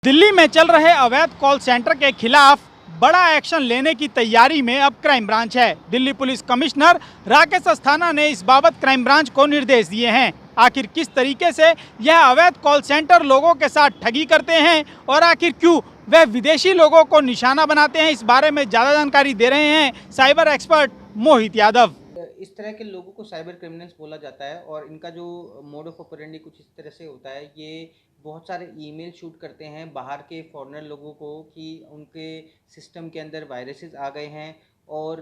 दिल्ली में चल रहे अवैध कॉल सेंटर के खिलाफ बड़ा एक्शन लेने की तैयारी में अब क्राइम ब्रांच है। दिल्ली पुलिस कमिश्नर राकेश अस्थाना ने इस बाबत क्राइम ब्रांच को निर्देश दिए हैं। आखिर किस तरीके से यह अवैध कॉल सेंटर लोगों के साथ ठगी करते हैं और आखिर क्यों वह विदेशी लोगों को निशाना बनाते हैं, इस बारे में ज्यादा जानकारी दे रहे हैं साइबर एक्सपर्ट मोहित यादव। इस तरह के लोगों को साइबर क्रिमिनल्स बोला जाता है और इनका जो मोड ऑफ ऑपरेंडी कुछ इस तरह से होता है। ये बहुत सारे ईमेल शूट करते हैं बाहर के फॉरेनर लोगों को कि उनके सिस्टम के अंदर वायरसेस आ गए हैं और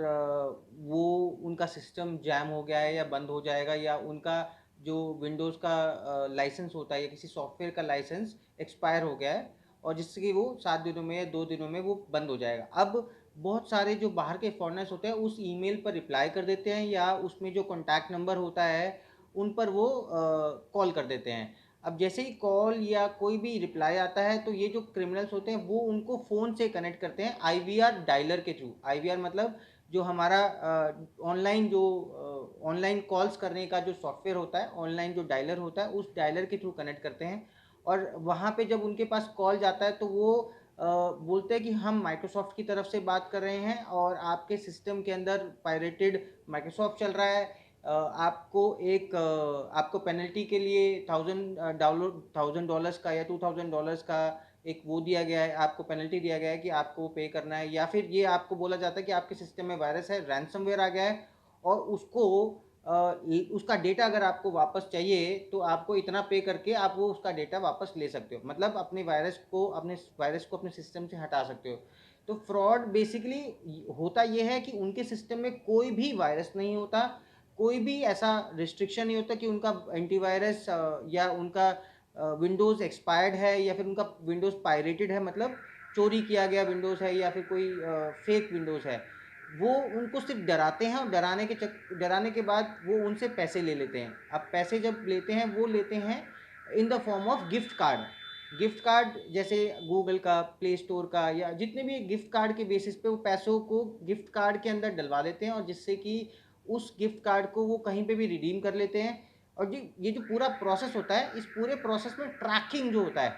वो उनका सिस्टम जैम हो गया है या बंद हो जाएगा, या उनका जो विंडोज़ का लाइसेंस होता है या किसी सॉफ्टवेयर का लाइसेंस एक्सपायर हो गया है और जिससे कि वो 7 दिनों में या 2 दिनों में वो बंद हो जाएगा। अब बहुत सारे जो बाहर के फॉरेनर्स होते हैं उस ईमेल पर रिप्लाई कर देते हैं या उसमें जो कॉन्टैक्ट नंबर होता है उन पर वो कॉल कर देते हैं। अब जैसे ही कॉल या कोई भी रिप्लाई आता है तो ये जो क्रिमिनल्स होते हैं वो उनको फ़ोन से कनेक्ट करते हैं आईवीआर डायलर के थ्रू। आईवीआर मतलब जो हमारा ऑनलाइन कॉल्स करने का जो सॉफ्टवेयर होता है, ऑनलाइन जो डायलर होता है, उस डायलर के थ्रू कनेक्ट करते हैं। और वहाँ पे जब उनके पास कॉल जाता है तो वो बोलते हैं कि हम माइक्रोसॉफ्ट की तरफ से बात कर रहे हैं और आपके सिस्टम के अंदर पायरेटेड माइक्रोसॉफ्ट चल रहा है। आपको पेनल्टी के लिए $1000 का या $2000 का एक वो दिया गया है, आपको पेनल्टी दिया गया है कि आपको वो पे करना है। या फिर ये आपको बोला जाता है कि आपके सिस्टम में वायरस है, रैंसमवेयर आ गया है और उसका डेटा अगर आपको वापस चाहिए तो आपको इतना पे करके आप वो उसका डेटा वापस ले सकते हो, मतलब अपने वायरस को अपने सिस्टम से हटा सकते हो। तो फ्रॉड बेसिकली होता ये है कि उनके सिस्टम में कोई भी वायरस नहीं होता, कोई भी ऐसा रिस्ट्रिक्शन नहीं होता कि उनका एंटीवायरस या उनका विंडोज़ एक्सपायर्ड है या फिर उनका विंडोज़ पायरेटेड है, मतलब चोरी किया गया विंडोज़ है या फिर कोई फेक विंडोज़ है। वो उनको सिर्फ डराते हैं और डराने के बाद वो उनसे पैसे ले लेते हैं। अब पैसे जब लेते हैं वो लेते हैं in the form of gift card. Gift card जैसे गूगल का, प्ले स्टोर का, या जितने भी गिफ्ट कार्ड के बेसिस पे वो पैसों को गिफ्ट कार्ड के अंदर डलवा देते हैं और जिससे कि उस गिफ्ट कार्ड को वो कहीं पे भी रिडीम कर लेते हैं। और ये जो पूरा प्रोसेस होता है, इस पूरे प्रोसेस में ट्रैकिंग जो होता है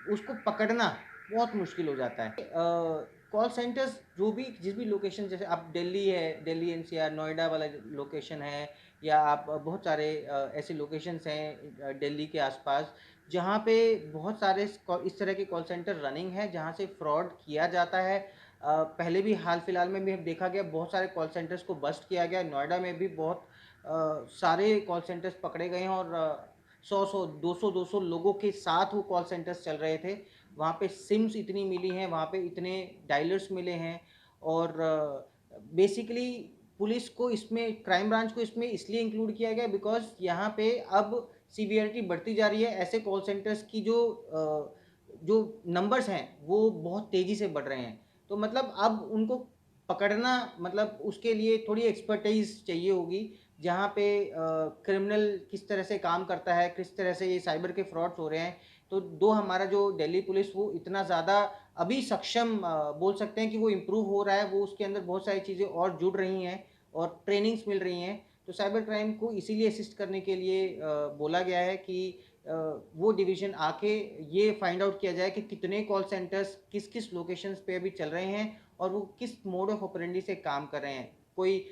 उसको पकड़ना बहुत मुश्किल हो जाता है। कॉल सेंटर्स जो भी जिस भी लोकेशन, जैसे आप दिल्ली है, दिल्ली एनसीआर नोएडा वाला लोकेशन है, या आप बहुत सारे ऐसे लोकेशंस हैं दिल्ली के आसपास जहाँ पे बहुत सारे इस तरह के कॉल सेंटर रनिंग है जहाँ से फ्रॉड किया जाता है। पहले भी हाल फिलहाल में भी देखा गया, बहुत सारे कॉल सेंटर्स को बस्ट किया गया। नोएडा में भी बहुत सारे कॉल सेंटर्स पकड़े गए हैं और 100 200 लोगों के साथ वो कॉल सेंटर्स चल रहे थे। वहाँ पे सिम्स इतनी मिली हैं, वहाँ पे इतने डायलर्स मिले हैं और बेसिकली पुलिस को इसमें, क्राइम ब्रांच को इसमें इसलिए इंक्लूड किया गया बिकॉज यहाँ पे अब सीवियरिटी बढ़ती जा रही है। ऐसे कॉल सेंटर्स की जो नंबर्स हैं वो बहुत तेज़ी से बढ़ रहे हैं। तो मतलब अब उनको पकड़ना, मतलब उसके लिए थोड़ी एक्सपर्टाइज चाहिए होगी, जहाँ पे क्रिमिनल किस तरह से काम करता है, किस तरह से ये साइबर के फ्रॉड्स हो रहे हैं। तो हमारा जो दिल्ली पुलिस वो इतना ज़्यादा अभी सक्षम बोल सकते हैं कि वो इम्प्रूव हो रहा है, वो उसके अंदर बहुत सारी चीज़ें और जुड़ रही हैं और ट्रेनिंग्स मिल रही हैं। तो साइबर क्राइम को इसीलिए असिस्ट करने के लिए बोला गया है कि वो डिवीज़न आके ये फाइंड आउट किया जाए कि कितने कॉल सेंटर्स किस किस लोकेशंस पे अभी चल रहे हैं और वो किस मोड ऑफ ऑपरेंडी से काम कर रहे हैं। कोई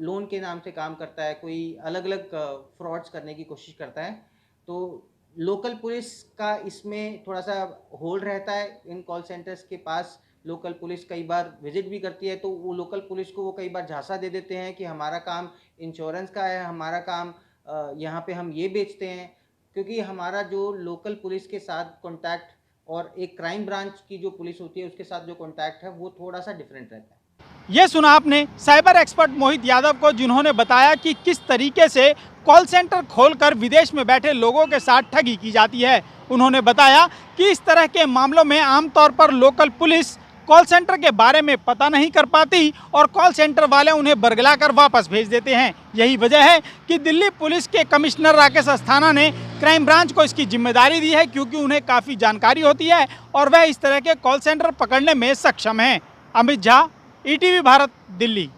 लोन के नाम से काम करता है, कोई अलग अलग फ्रॉड्स करने की कोशिश करता है। तो लोकल पुलिस का इसमें थोड़ा सा होल्ड रहता है। इन कॉल सेंटर्स के पास लोकल पुलिस कई बार विजिट भी करती है, तो वो लोकल पुलिस को वो कई बार झांसा दे देते हैं कि हमारा काम इंश्योरेंस का है, हमारा काम यहाँ पे हम ये बेचते हैं। क्योंकि हमारा जो लोकल पुलिस के साथ कॉन्टैक्ट और एक क्राइम ब्रांच की जो पुलिस होती है उसके साथ जो कॉन्टैक्ट है वो थोड़ा सा डिफरेंट रहता है। ये सुना आपने साइबर एक्सपर्ट मोहित यादव को, जिन्होंने बताया कि किस तरीके से कॉल सेंटर खोलकर विदेश में बैठे लोगों के साथ ठगी की जाती है। उन्होंने बताया कि इस तरह के मामलों में आमतौर पर लोकल पुलिस कॉल सेंटर के बारे में पता नहीं कर पाती और कॉल सेंटर वाले उन्हें बरगलाकर वापस भेज देते हैं। यही वजह है कि दिल्ली पुलिस के कमिश्नर राकेश अस्थाना ने क्राइम ब्रांच को इसकी जिम्मेदारी दी है, क्योंकि उन्हें काफ़ी जानकारी होती है और वह इस तरह के कॉल सेंटर पकड़ने में सक्षम हैं। अमित झा, ईटीवी भारत, दिल्ली।